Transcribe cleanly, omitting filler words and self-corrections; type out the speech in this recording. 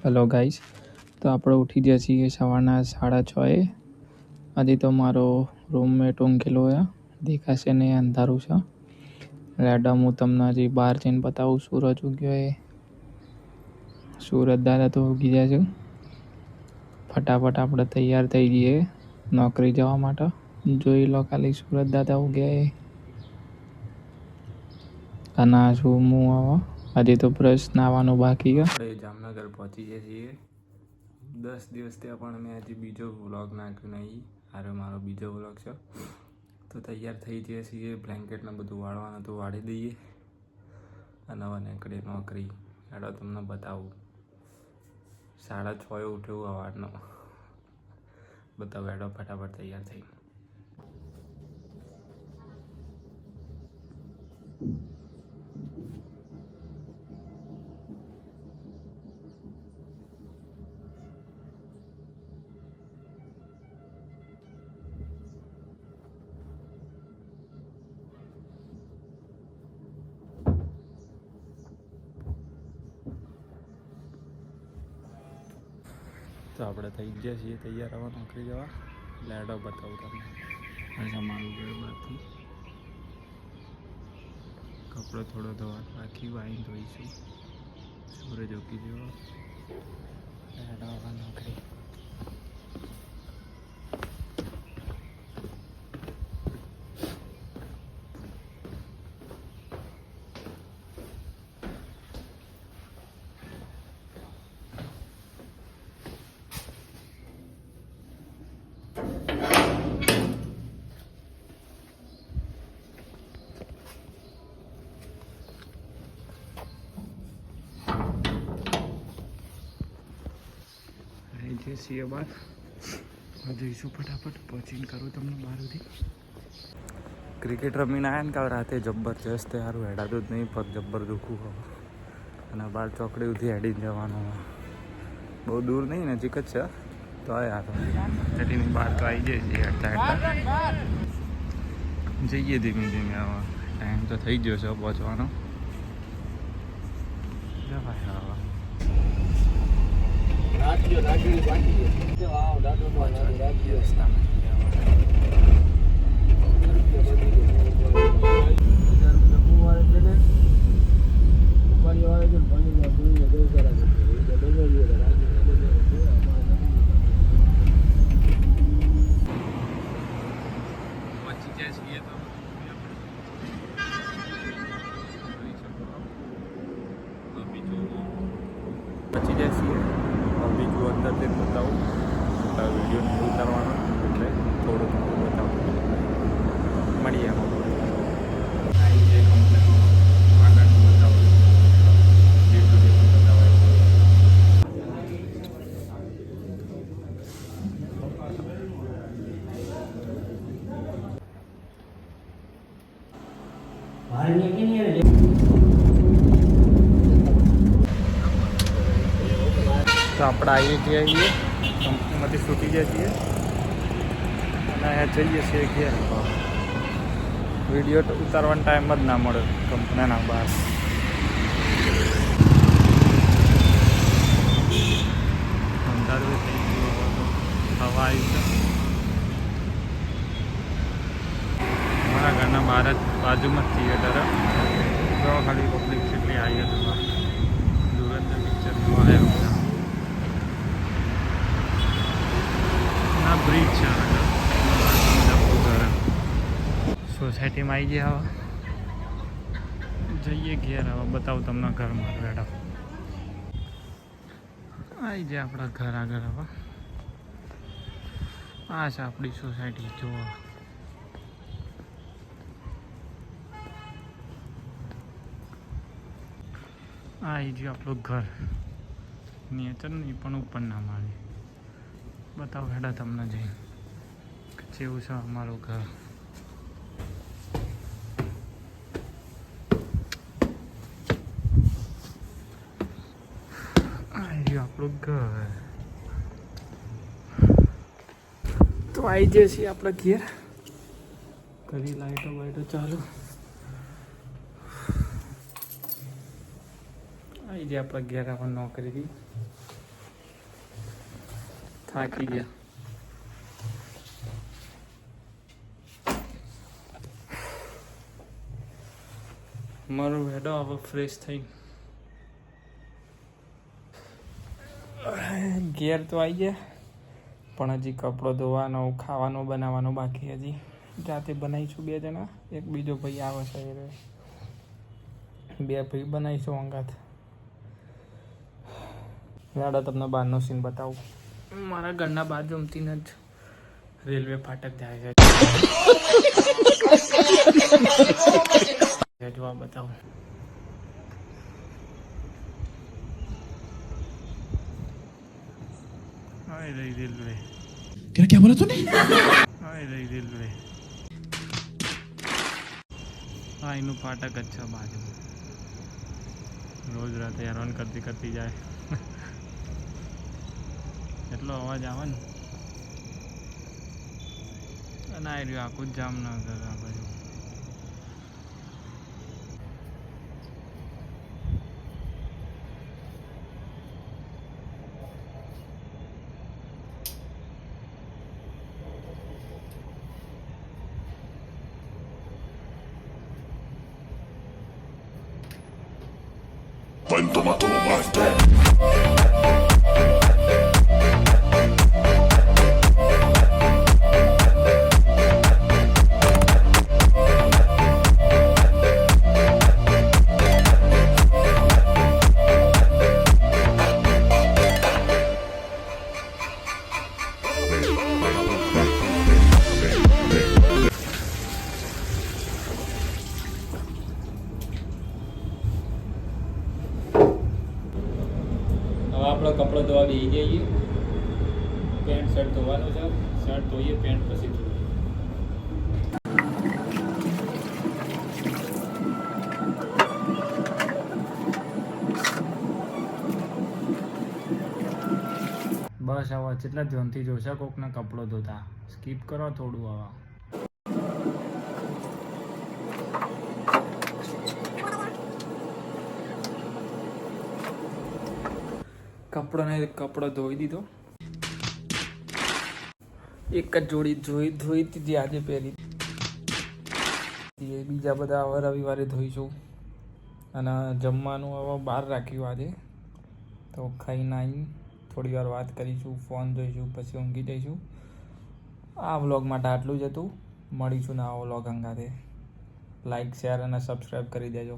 Hello guys, તો આપણે ઉઠી ગયા છીએ સવારના 6:30. આજે તો મારો રૂમમેટ ઊંઘેલો છે, દેખાશે નહીં, અંધારું છે. રેડમ હું તમને હજી બહાર જઈને બતાવું. સૂરજ ઉગ્યો એ, સુરત દાદા તો ઉગી જાય છે. ફટાફટ આપણે તૈયાર થઈ જઈએ નોકરી જવા માટે. જોઈ લો ખાલી સુરત દાદા ઉગ્યા એ. અને શું હું આવા હજી તો બ્રશ નાવાનું બાકી છે. આપણે જામનગર પહોંચી ગયા છીએ. 10 દિવસ ત્યાં પણ મેં હજી બીજો વ્લોગ નાખ્યો નહીં. હારે મારો બીજો વ્લોગ છે. તો તૈયાર થઈ જઈએ છીએ. બ્લેન્કેટને બધું વાળવાનું હતું, વાળી દઈએ અને હવે નીકળીએ નોકરી. હેડો તમને બતાવું. 6:30 ઉઠ્યું સવારનો. બતાવો હેડો ફટાફટ તૈયાર થઈ. તો આપણે થઈ ગયા છીએ તૈયાર આવવા નોકરી જવા. લેડો બતાવું તમને. અહીંયા મારું ઘર બાકી, કપડો થોડો ધોવા બાકી, વાઈન ધોઈશું. સૂરજ ઉગી ગયો. લેડો આવવા નોકરી. જે છીએ બહાર જઈશું ફટાફટ પહોંચીને કરું તમને બહારથી. ક્રિકેટ રમીને આવ્યા ને કાલ રાતે જબરજસ્ત. સારું હેડાતું જ નહીં, પગ જબ્બર દુખવું હવે. અને બહાર ચોકડી સુધી હેડીને જવાનું. બહુ દૂર નહીં, નજીક જ છે. તો યાર ચટીની બહાર તો આવી જાય છીએ હેડતા હેડતા. જઈએ ધીમે ધીમે. હવે ટાઈમ તો થઈ ગયો છે પહોંચવાનો. જવાય હવે. પચી જાય છીએ. બીજું અંદર તે બતાવું. વિડીયો નહીં ઉતારવાનો એટલે થોડું બતાવું. મળીએ આગળ બતાવું. તો આપણે આવીએ છીએ કંપનીમાંથી છૂટી જાય છીએ અને જઈએ છીએ ઘેર. વિડીયો ઉતારવાનો ટાઈમ જ ના મળે કંપનીના બહાર. અંધારું થઈ ગયું, હવા આવી છે. મારા ઘરના બહાર જ બાજુમાં જ થિયેટર તો ખાલી પબ્લિક કેટલી આવી હતી. ધુરંધર પિક્ચર જોવા આવ્યા. બ્રિજ છે સોસાયટીમાં આવી ગયા. હવે જઈએ ઘેર. હવે બતાવું તમને ઘરમાં બેઠા. આવી જાય આપણા ઘર આગળ. હવે આ છે આપણી સોસાયટી. જુઓ, આવી ગયું આપણું ઘર. નીચે નહીં પણ ઉપર ના માળે. બતાવો હેડા તમને જઈ જેવું છે અમારું ઘર. આવ્યું આપણું ઘર. તો આવી જઈએ છીએ આપણે ઘેર. કરી લાઈટો વાઈટો ચાલુ. આવી જાય આપણે ઘેર. આપણે નોકરીથી થાકી ગયા. મારો હેડો હવે ફ્રેશ થઈ ઘેર તો આવી ગયા, પણ હજી કપડો ધોવાનો, ખાવાનો બનાવવાનો બાકી. હજી જાતે બનાવીશું 2 જણા, એક બીજો ભાઈ આવે છે, 2 ભાઈ બનાવીશું અંગાત. યાડા તમને બહારનો સીન બતાવું. મારા ઘરના બાજુમથી જ રેલવે ફાટક જાય છે. જોવા બતાવું. हाय रही रेलवे. क्या बोला तूने? हाय रही रेलवे. हाँ इनू फाटक अच्छा बाजू रोज रात हैरान करती करती जाए. એટલો અવાજ આવે ને. અને આ રહ્યું આખું જ જામનગર આ બાજુ. Cuento mató más de આપણો કપડો ધોવા બેસી જઈએ. પેન્ટ શર્ટ ધોવાનું છે, શર્ટ ધોઈએ, પેન્ટ પછી ધોઈએ. બસ આવા જેટલા ધ્યાનથી જોશે કોકને કપડો ધોતા. સ્કીપ કરો થોડું. આવા કપડો ધોઈ દીધો. એક જ જોડી ધોઈ હતી આજે પહેરી. બીજા બધા હવે રવિવારે ધોઈશું. અને જમવાનું હવે બહાર રાખ્યું આજે, તો ખાઈને આવી થોડી વાર વાત કરીશું, ફોન જોઈશું, પછી ઊંઘી જઈશું. આ વ્લોગ માટે આટલું જ હતું. મળીશું નવા વ્લોગ અંગાતે. લાઈક, શેર અને સબસ્ક્રાઈબ કરી દેજો.